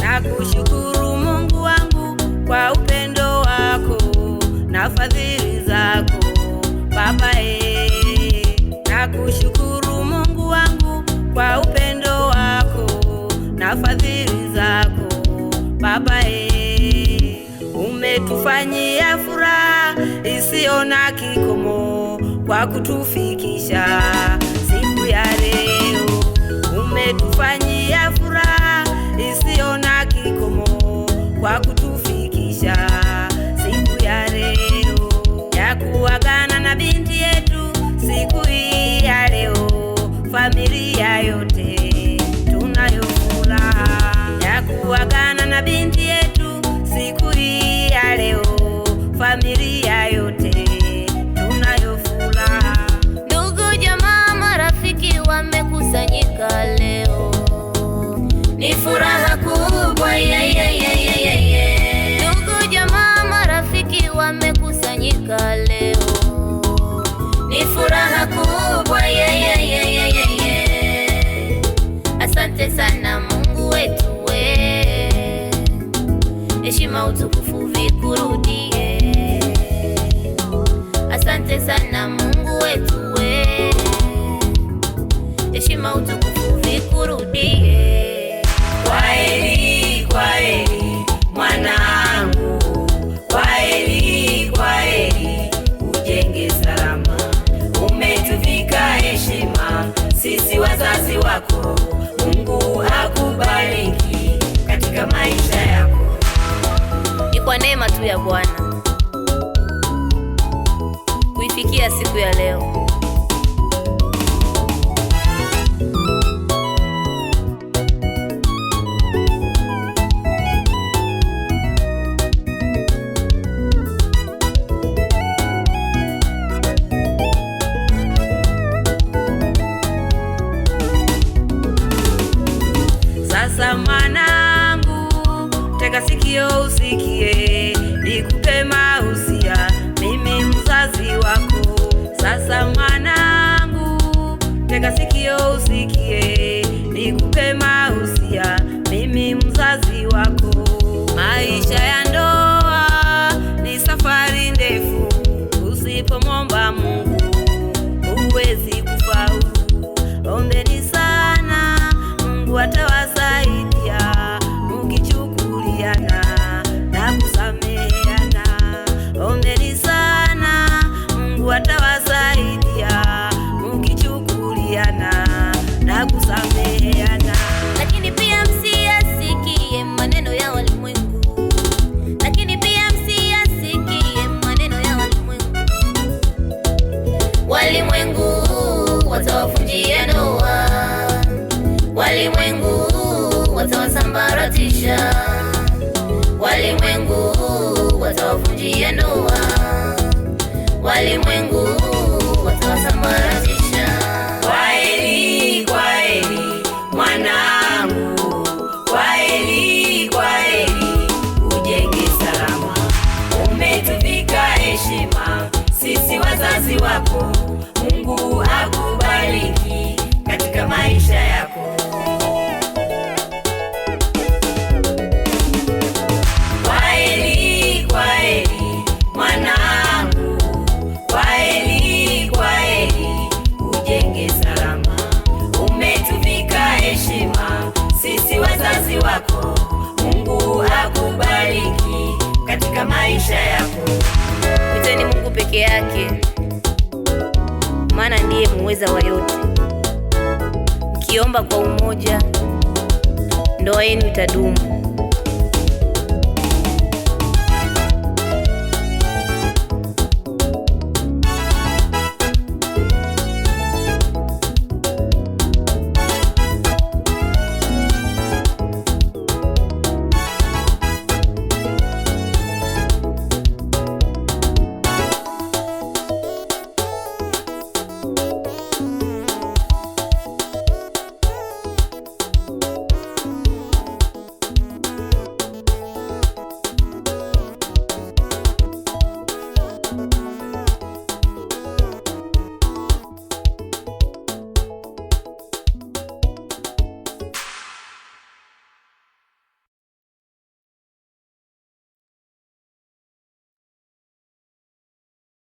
Nakushukuru Mungu wangu kwa upendo wako na fadhili zako Baba. Nakushukuru Mungu wangu kwa upendo wako na fadhili zako Baba. Umetufanyia furaha isiyo na kikomo kwa kutufikisha siku ya leo. Umetufanyia furaha isiyo na kikomo kwa kutufikisha siku ya leo ya kuagana na binti yetu. Siku hii ya leo familia yote tunayo furaha ya kuagana na binti yetu. Siku hii ya leo familia yote tunayo furaha. Ndugu, jamaa, marafiki wamekusanyika leo, ni furaha kubwa Ndugu, jamaa, marafiki wamekusanyika leo, ni furaha kubwa Asante sana Mungu wetu, heshima utukufu vikurudie. Asante sana Mungu wetu, heshima utukufu vikurudie. Kwaheri, kwaheri mwanangu, kwaheri, kwaheri, ujenge salama. Umetuvika heshima sisi wazazi wako. Mungu akubariki katika maisha yako. Ni kwa neema tu ya Bwana kuifikia siku ya leo. Sasa mwanangu, tega sikio usikie, nikupe mahusia, mimi mzazi wako. Sasa mwanangu, tega sikio usikie, nikupe mahusia, mimi mzazi wako. Maisha ya ndoa ni safari ndefu, usipomwomba Mungu huwezi kufaulu. Ombeni sana, Mungu atawasaidia mukichukuliana na kusameheana. Ombeni sana, Mungu atawasaidia mukichukuliana na kusameheana. Lakini pia msiyasikie maneno ya walimwengu, lakini pia msiyasikie maneno ya walimwengu. Walimwengu watawavunjia ndoa, walimwengu watawasambaratisha, walimwengu watawavunjia ndoa, walimwengu watawasambaratisha. Kwaheri, kwaheri mwanangu, kwaheri, kwaheri, ujenge salama. Umetuvika heshima sisi wazazi wako. Mungu akubariki katika maisha yako. Kwaheri, kwaheri mwanangu, kwaheri, kwaheri, ujenge salama. Umetuvika heshima sisi wazazi wako. Mungu akubariki katika maisha yako. Mwiteni Mungu peke yake, maana ndiye muweza wa yote. Mkiomba kwa umoja, ndoa yenu itadumu.